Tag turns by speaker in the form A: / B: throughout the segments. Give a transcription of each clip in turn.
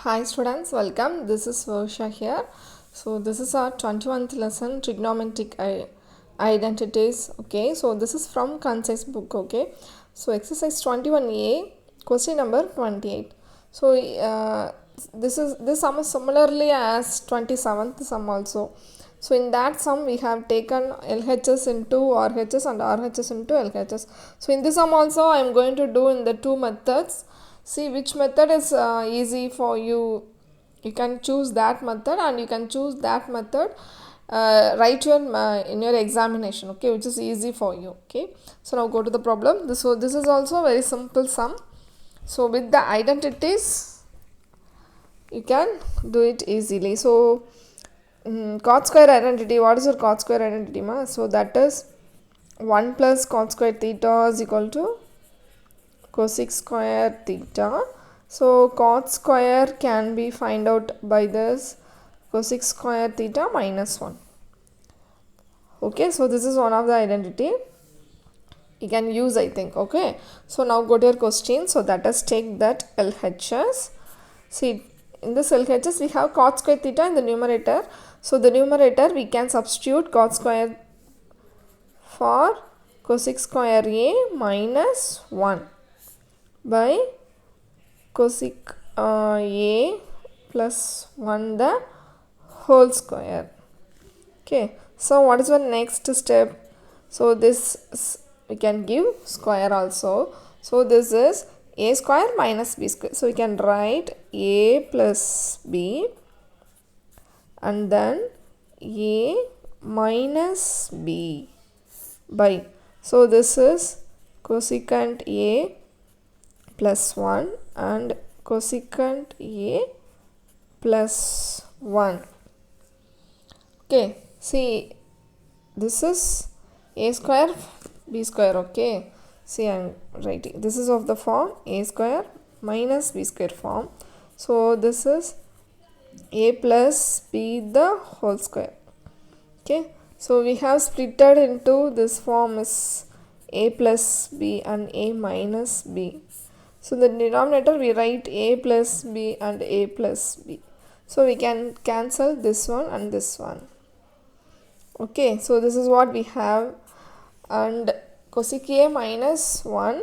A: Hi students, welcome. This is Varsha here. So this is our 21th lesson, trigonometric identities. Okay, so this is from Concise book. Okay, so exercise 21A, question number 28. So this sum is similarly as 27th sum also. So in that sum we have taken LHS into RHS and RHS into LHS. So in this sum also I am going to do in the two methods. See which method is easy for you. You can choose that method and you can choose that method write your in your examination, okay, which is easy for you. Okay, so now go to the problem. This is also a very simple sum. So with the identities you can do it easily. So cot square identity, what is your cot square identity ma? So that is 1 plus cot square theta is equal to cosec square theta. So cot square can be find out by this cosec square theta minus 1. Okay, so this is one of the identity you can use, I think. Okay, so now go to your question. So that is take that LHS. See, in this LHS we have cot square theta in the numerator. So the numerator we can substitute cot square for cosec square A minus 1 by cosec A plus 1 the whole square. Okay, so what is the next step? So this we can give square also. So this is a square minus b square. So we can write a plus b and then a minus b by. So this is cosecant a plus 1 and cosecant a plus 1. Okay, see this is a square b square. Okay, see I am writing this is of the form a square minus b square form. So this is a plus b the whole square. Okay, so we have splitted into this form is a plus b and a minus b. So the denominator we write a plus b and a plus b. So we can cancel this one and this one. Okay, so this is what we have, and cosec a minus 1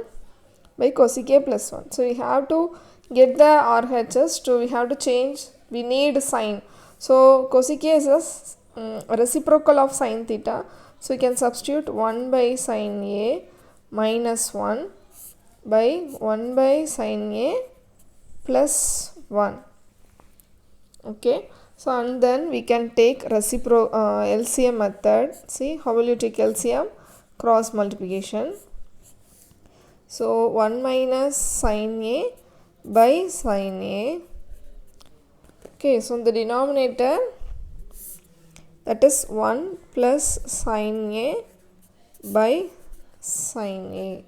A: by cosec a plus 1. So we have to get the RHS to, we have to change, we need sign. So cosec a is a reciprocal of sin theta. So you can substitute 1 by sin a minus 1 by 1 by sin a plus 1. Okay, so and then we can take LCM method. See how will you take LCM? Cross multiplication. So 1 minus sin a by sin a. Okay, so in the denominator that is 1 plus sin a by sin a.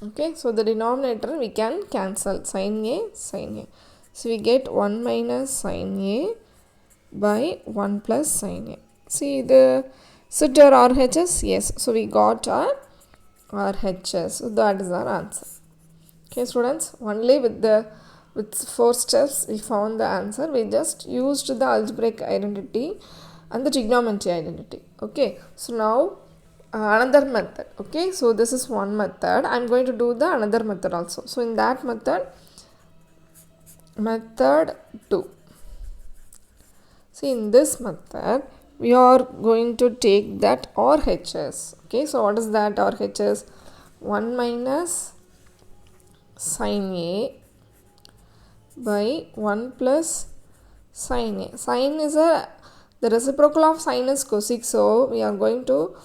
A: Okay, so the denominator we can cancel sin a, sin a. So we get 1 minus sin a by 1 plus sin a. See the sit our RHS? Yes. So we got our RHS. So that is our answer. Okay students, only with 4 steps we found the answer. We just used the algebraic identity and the trigonometry identity. Okay, so now another method. Okay, so this is one method. I am going to do the another method also. So in that method 2. See in this method we are going to take that RHS. Okay, so what is that RHS? 1 minus sin a by 1 plus sin a. Sin is the reciprocal of sin is cosec. So we are going to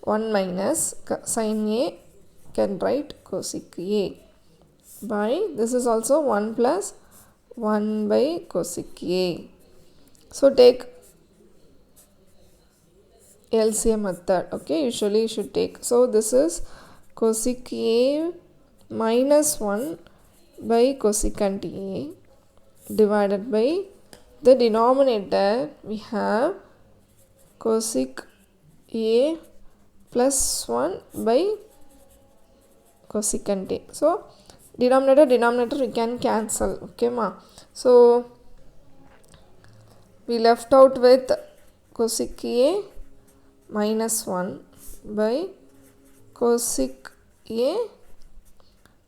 A: 1 minus sin a, can write cosec a by, this is also 1 plus 1 by cosec a. So take LCM method. Okay, usually you should take. So this is cosec a minus 1 by cosecant a divided by the denominator we have cosec a plus 1 by cosecant a. So denominator we can cancel. Okay ma. So we left out with cosec A minus 1 by cosec A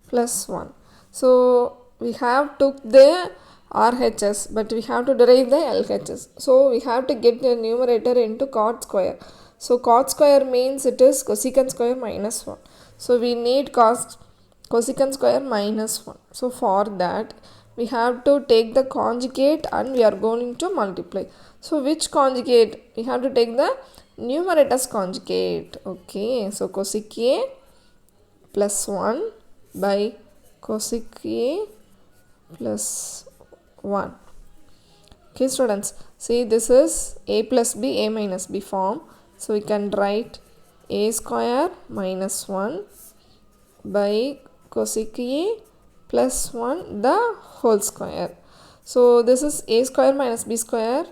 A: plus 1. So we have took the RHS, but we have to derive the LHS. So we have to get the numerator into cot square. So cot square means it is cosecant square minus 1. So we need cosecant square minus 1. So for that we have to take the conjugate and we are going to multiply. So which conjugate? We have to take the numerator's conjugate. Okay, so cosec A plus 1 by cosec A plus 1. Okay students, see this is A plus B, A minus B form. So we can write A square minus 1 by cosec A plus 1 the whole square. So this is A square minus B square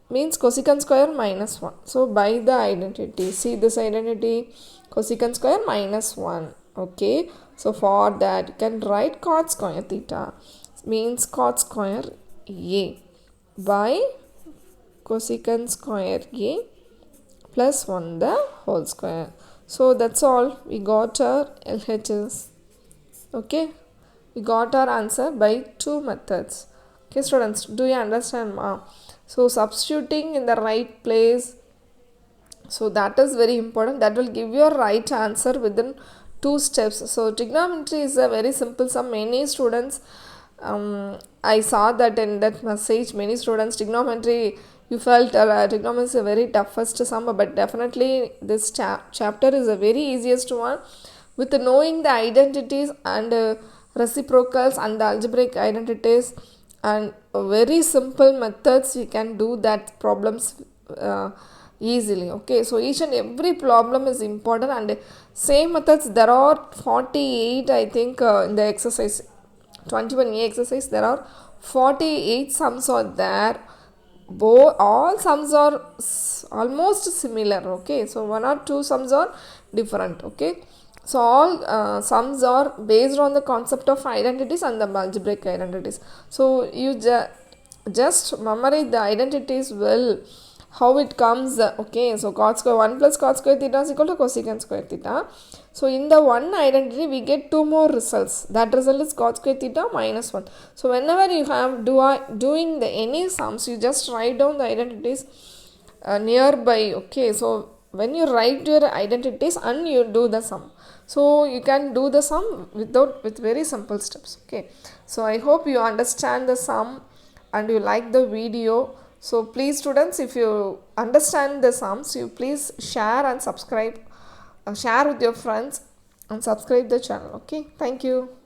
A: means cosecant square minus 1. So by the identity, see this identity, cosecant square minus 1. Okay, so for that you can write cot square theta means cot square A by cosecant square A plus 1 the whole square. So that's all, we got our LHS. Okay, we got our answer by 2 methods. Okay students, do you understand ma? So substituting in the right place, so that is very important. That will give you a right answer within 2 steps. So trigonometry is a very simple sum. Many students, I saw that in that message, many students trigonometry, you felt trigonometry is a very toughest sum, but definitely this chapter is a very easiest one. With knowing the identities and reciprocals and the algebraic identities and very simple methods, you can do that problems easily. Okay, so each and every problem is important, and same methods there are 48 I think in the exercise 21A exercise. There are 48 sums are there. All sums are almost similar. Okay, so 1 or 2 sums are different. Okay, so all sums are based on the concept of identities and the algebraic identities. So you just memorize the identities well, how it comes. Okay, so cot square 1 plus cot square theta is equal to cosecant square theta. So in the one identity we get 2 more results. That result is cot square theta minus 1. So whenever you have doing the any sums, you just write down the identities nearby. Okay, so when you write your identities and you do the sum, so you can do the sum with very simple steps. Okay, so I hope you understand the sum and you like the video. So please students, if you understand the sums, you please share and subscribe, share with your friends and subscribe the channel. Okay, thank you.